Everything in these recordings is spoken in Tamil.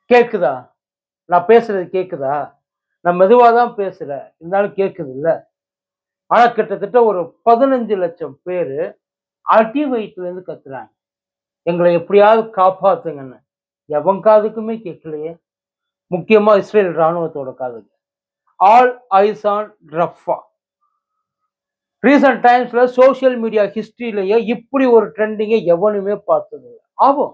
கேக்குதா? நான் பேசுறது கேக்குதா? நான் மெதுவா தான் பேசுறேன். இருந்தாலும் கேக்குதுல்ல. ஆனா கிட்டத்தட்ட ஒரு 15,00,000 பேரு அடி வயித்துலேருந்து கத்துறாங்க. எங்கள எப்படியாவது காப்பாத்துங்கன்னு. எவன் காதுக்குமே கேட்கலையே. முக்கியமா இஸ்ரேல் ராணுவத்தோட காதுக்கு. All eyes on Rafah. Recent டைம்ஸ்ல சோசியல் மீடியா ஹிஸ்டரியிலேயே இப்படி ஒரு ட்ரெண்டிங்க எவனுமே பார்த்ததில்ல. ஆகும்.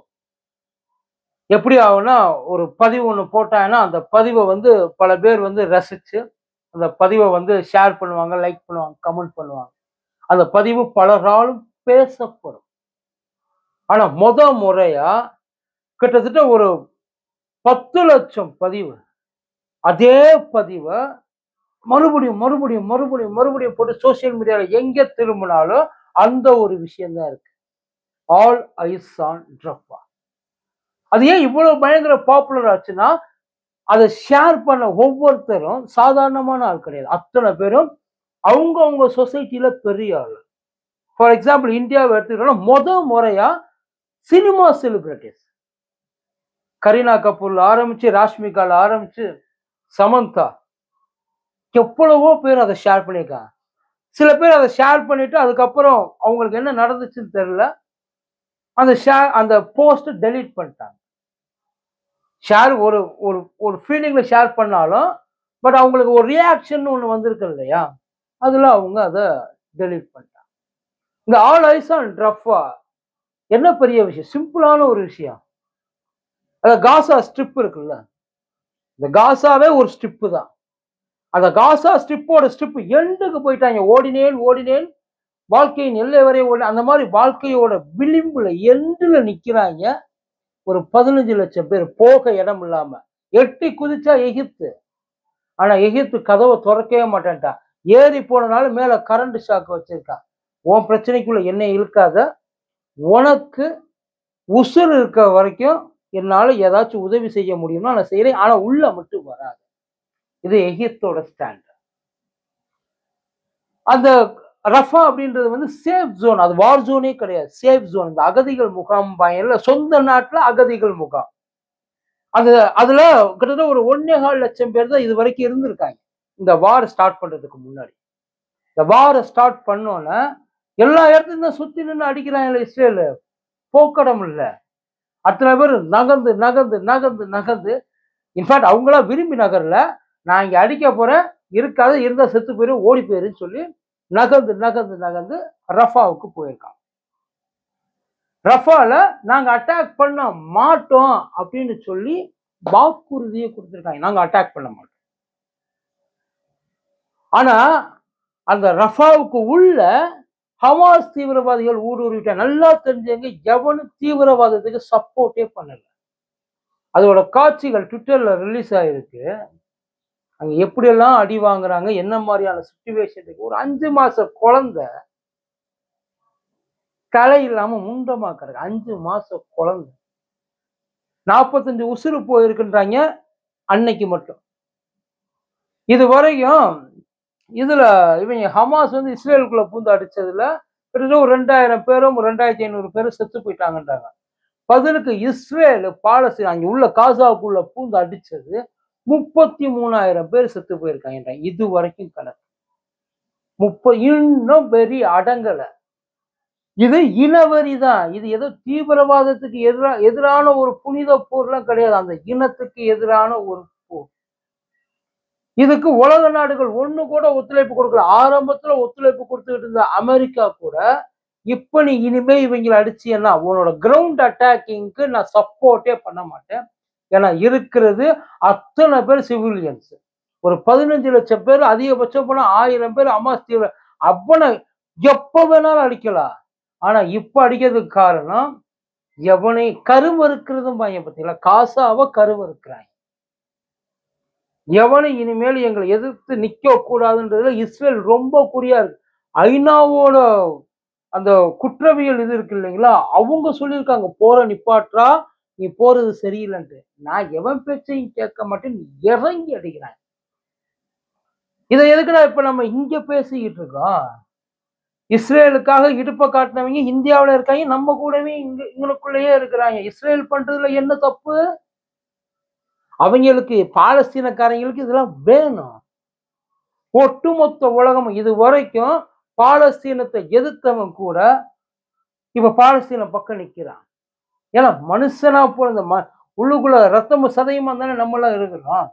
எப்படி ஆகும்னா, ஒரு பதிவு ஒண்ணு போட்டாங்கன்னா, அந்த பதிவ வந்து பல பேர் வந்து ரசிச்சு, அந்த பதிவ வந்து ஷேர் பண்ணுவாங்க, லைக் பண்ணுவாங்க, கமெண்ட் பண்ணுவாங்க. அந்த பதிவு பலராலும் பேசப்படும். ஆனா முறையா கிட்டத்தட்ட ஒரு 10,00,000 பதிவு. அதே பதிவ மறுபடியும் போட்டு சோசியல் மீடியால எங்க திரும்பினாலும் அந்த ஒரு விஷயம் தான் இருக்கு. All eyes on Rafah. அது ஏன் இவ்வளவு பயங்கர பாப்புலர் ஆச்சுன்னா, அத ஷேர் பண்ண ஒவ்வொருத்தரும் சாதாரணமான ஆள் கிடையாது. அத்தன பேரும் அவங்க சொசைட்டில பெரிய ஆளு. ஃபார் எக்ஸாம்பிள் இந்தியாவ எடுத்துக்கிட்டோம்னா, முறையா சினிமா செலிபிரிட்டீஸ். கரீனா கபூர்ல ஆரம்பிச்சு, ராஷ்மிகால ஆரம்பிச்சு, சமந்தா எவ்வளவோ பேர் அத ஷேர் பண்ணியிருக்காங்க. சில பேர் அத ஷேர் பண்ணிட்டு, அதுக்கப்புறம் அவங்களுக்கு என்ன நடந்துச்சுன்னு தெரியல. அந்த போஸ்ட் டெலீட் பண்ணிட்டாங்க. ஷேர் ஒரு ஒரு ஒரு ஃபீலிங்ல ஷேர் பண்ணாலும், பட் அவங்களுக்கு ஒரு ரியாக்ஷன் ஒண்ணு வந்திருக்கு இல்லையா? அதுல அவங்க அத டெலீட் பண்ணிட்டாங்க. இந்த ஆல் ஐஸ் ஆன் ரஃபா என்ன பெரிய விஷயம்? சிம்பிளான ஒரு விஷயம். காசா ஸ்ட்ரிப் இருக்குல்ல. இந்த காசாவே ஒரு ஸ்ட்ரிப் தான். அந்த காசா ஸ்ட்ரிப்போட ஸ்ட்ரிப் எண்டுக்கு போயிட்டாங்க. ஓடினேன் வாழ்க்கையின் எல்லை வரை அந்த மாதிரி வாழ்க்கையோட விளிம்புல எண்டுல நிக்கிறாங்க. ஒரு 15,00,000 பேர் போக இடம் இல்லாம. எட்டி குதிச்சா எகிப்து. ஆனா எகிப்து கதவை தொறக்கவே மாட்டேன்ட்டான். ஏறி போனனால மேல கரண்ட் ஷாக் வச்சிருக்கான். உன் பிரச்சனைக்குள்ள என்னை இழுக்காத. உனக்கு உசுர் இருக்க வரைக்கும் என்னால ஏதாச்சும் உதவி செய்ய முடியும்னா நான் செய்யறேன். ஆனா உள்ள மட்டும் வராது. இது எகிப்தோட ஸ்டாண்ட். அந்த ரஃபா அப்படின்றது வந்து சேஃப் ஜோன். அது வார் ஜோனே கிடையாது. Safe zone. இந்த அகதிகள் முகாம் இல்ல சொந்த நாட்டுல அகதிகள் முகாம். அது அதுல கிட்டத்தட்ட ஒரு 1,4 லட்சம் பேர் தான் இது வரைக்கும் இருந்திருக்காங்க. இந்த வார் ஸ்டார்ட் பண்றதுக்கு முன்னாடி. இந்த வார ஸ்டார்ட் பண்ணோன்னே எல்லா இடத்துலயும் தான் சுத்தி நின்னு அடிக்கிறாங்கல்ல இஸ்ரேலு. போக்கடம் இல்ல. அத்தனை பேர் நகர்ந்து இன்ஃபேக்ட் அவங்களா விரும்பி நகரல. நான் இங்க அடிக்க போறேன். இருக்காது. இருந்தா செத்து போயிரு. ஓடி போயிருன்னு சொல்லி நகர்ந்து ரஃபாவுக்கு போயிருக்காங்க. ரஃபால நாங்க அட்டாக் பண்ண மாட்டோம் அப்படின்னு சொல்லி வாக்குறுதியை கொடுத்திருக்காங்க. நாங்க அட்டாக் பண்ண மாட்டோம். ஆனா அந்த ரஃபாவுக்கு உள்ள ஹமாஸ் தீவிரவாதிகள் ஊடுருவிட்டாங்க. நல்லா தெரிஞ்சவங்க எவனும் தீவிரவாதத்துக்கு சப்போர்ட்டே பண்ணல. அதோட காட்சிகள் ட்விட்டர்ல ரிலீஸ் ஆயிருக்கு. அங்க எப்படியெல்லாம் அடி வாங்குறாங்க, என்ன மாதிரியான சிச்சுவேஷன் இருக்கு. ஒரு 5 மாச குழந்தை தலை இல்லாம முண்டமா கிடக்கு. 5 மாச குழந்தை. 45 உசுறு போயிருக்குன்றாங்க அன்னைக்கு மட்டும். இது வரைக்கும் இதுல இவங்க ஹமாஸ் வந்து இஸ்ரேலுக்குள்ள பூந்து அடிச்சதுல கிட்டத்தட்ட ஒரு 2,000 பேரும் 2,500 பேரும் செத்து போயிட்டாங்கன்றாங்க. பதிலுக்கு இஸ்ரேல் பாலஸ்தீன் அங்க உள்ள காசாவுக்குள்ள பூந்து அடிச்சது 33,000 பேர் செத்து போயிருக்காங்க. இது வரைக்கும் கணக்கு. இன்னும் வெறி அடங்கல. இது இனவெறி தான். இது ஏதோ தீவிரவாதத்துக்கு எதிரான ஒரு புனித போர்லாம் கிடையாது. அந்த இனத்துக்கு எதிரான ஒரு போர். இதுக்கு உலக நாடுகள் ஒண்ணு கூட ஒத்துழைப்பு கொடுக்கல. ஆரம்பத்துல ஒத்துழைப்பு கொடுத்துக்கிட்டு இருந்த அமெரிக்கா கூட இப்ப நீ இனிமே இவங்களை அடிச்சீன்னா உன்னோட கிரவுண்ட் அட்டாக்கிங்க்கு நான் சப்போர்ட்டே பண்ண மாட்டேன். ஏன்னா இருக்கிறது அத்தனை பேர் சிவிலியன்ஸ். ஒரு 15,00,000 பேர் அதிகபட்சம் போனா 1,000 பேர் ஹமாஸ் தீவிர அவனை எப்ப வேணாலும் அடிக்கலாம். ஆனா இப்ப அடிக்கிறதுக்கு காரணம் எவனை கருவறுக்கிறதும் பையன் பார்த்தீங்களா? காசாவ கருவறுக்கிறாங்க. எவனை இனிமேல் எங்களை எதிர்த்து நிக்க கூடாதுன்றதுல இஸ்ரேல் ரொம்ப குறியா இருக்கு. ஐநாவோட அந்த குற்றவியல் இது இருக்கு இல்லைங்களா? அவங்க சொல்லியிருக்காங்க போற நிப்பாட்றா, நீ போறது சரியில்லைன்ட்டு. நான் எவன் பேச்சையும் கேட்க மாட்டேன். இறங்கி அடிக்கிறான். இதை எதுக்குடா இப்ப நம்ம இங்க பேசிக்கிட்டு இருக்கோம்? இஸ்ரேலுக்காக இடுப்ப காட்டினவங்க இந்தியாவுல இருக்காங்க. நம்ம கூடவே இங்களுக்குள்ளேயே இருக்கிறாங்க. இஸ்ரேல் பண்றதுல என்ன தப்பு? அவங்களுக்கு பாலஸ்தீனக்காரங்களுக்கு இதெல்லாம் வேணும். ஒட்டுமொத்த உலகம் இது வரைக்கும் பாலஸ்தீனத்தை எதிர்த்தவன் கூட இப்ப பாலஸ்தீன பக்கம் நிக்கிறான். ஏன்னா மனுஷனா பிறந்த உள்ளுக்குள்ள ரத்தமும் சதையுமா தானே நம்ம எல்லாம் இருக்கிறோம்.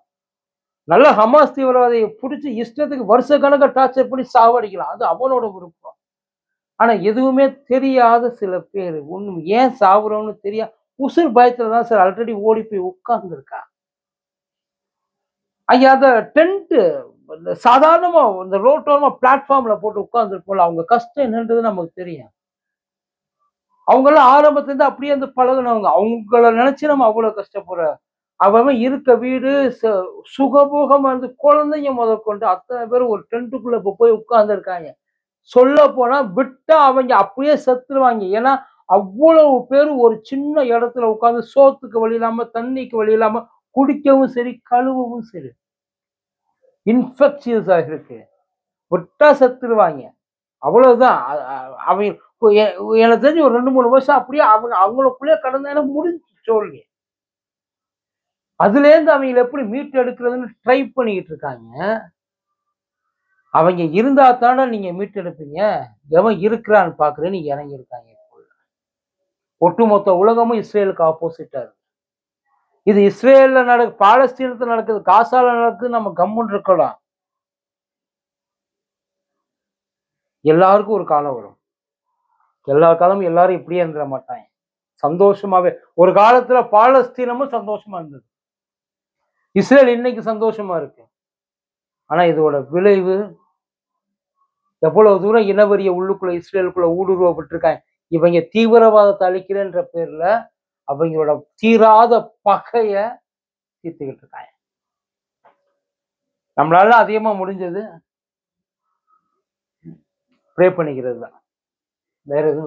நல்ல ஹமாஸ் தீவிரவாதியை பிடிச்சி இஷ்டத்துக்கு வருஷ கணக்கா டார்ச்சர் பண்ணி சாவடிக்கலாம். அது அவனோட விருப்பம். ஆனா எதுவுமே தெரியாத சில பேர் ஒண்ணும் ஏன் சாவுறோம்னு தெரியா உசுர் பயத்துல தான் சார் ஆல்ரெடி ஓடி போய் உட்கார்ந்துருக்கான். ஐயா அந்த டென்ட் சாதாரணமா இந்த ரோட்டோரமா பிளாட்ஃபார்ம்ல போட்டு உட்கார்ந்துருப்போம்ல, அவங்க கஷ்டம் என்னன்றது நமக்கு தெரியும். அவங்கெல்லாம் ஆரம்பத்துல இருந்து அப்படியே வந்து பழகுனவங்க. அவங்கள நினைச்சு நம்ம அவ்வளவு கஷ்டப்படுறோம். அவன் இருக்க வீடு சுகபோகமா இருந்து குழந்தைங்க முதற்கொண்டு அத்தனை பேரும் ஒரு டென்ட்டுக்குள்ள இப்ப போய் உட்கார்ந்துருக்காங்க. சொல்ல போனா விட்டா அவங்க அப்படியே செத்துருவாங்க. ஏன்னா அவ்வளவு பேர் ஒரு சின்ன இடத்துல உட்கார்ந்து சோத்துக்கு வழி இல்லாம, தண்ணிக்கு வழி இல்லாம, குடிக்கவும் சரி, கழுவவும் சரி. இன்ஃபெக்ஷியஸா இருக்கு. விட்டா செத்துருவாங்க. அவ்வளவுதான். அவங்க எனக்கு தெரிஞ்சு ஒரு 2, 3 வருஷம் அப்படியே அவங்களுக்குள்ளே கடந்தாங்கன்னா முடிஞ்சு தோல்வி. அதுலேருந்து அவங்கள எப்படி மீட்டு எடுக்கிறதுன்னு ட்ரை பண்ணிக்கிட்டு இருக்காங்க. அவங்க இருந்தா தானே நீங்க மீட்டு எடுப்பீங்க. எவன் இருக்கிறான்னு பார்க்குறேன் நீங்க இறங்கி இருக்காங்க. ஒட்டுமொத்த உலகமும் இஸ்ரேலுக்கு ஆப்போசிட்டா இருக்கு. இது இஸ்ரேல்ல பாலஸ்தீனத்துல நடக்குது, காசால நடக்குது, நம்ம கம்முன்னு இருக்கலாம். எல்லாருக்கும் ஒரு காலம் வரும். எல்லா காலமும் எல்லாரும் இப்படியே இருந்துட மாட்டாங்க. சந்தோஷமாவே ஒரு காலத்துல பாலஸ்தீனமும் சந்தோஷமா இருந்தது. இஸ்ரேல் இன்னைக்கு சந்தோஷமா இருக்கு. ஆனா இதோட விளைவு எவ்வளவு தூரம் இனவெறிய உள்ளுக்குள்ள இஸ்ரேலுக்குள்ள ஊடுருவப்பட்டிருக்காங்க. இவங்க தீவிரவாதத்தை அழிக்கிறேன்ற பேர்ல அவங்களோட தீராத பகைய தீர்த்துக்கிட்டு இருக்காங்க. நம்மளால அதிகமா முடிஞ்சது ப்ரே பண்ணிக்கிறது தான். வேற எதுவும்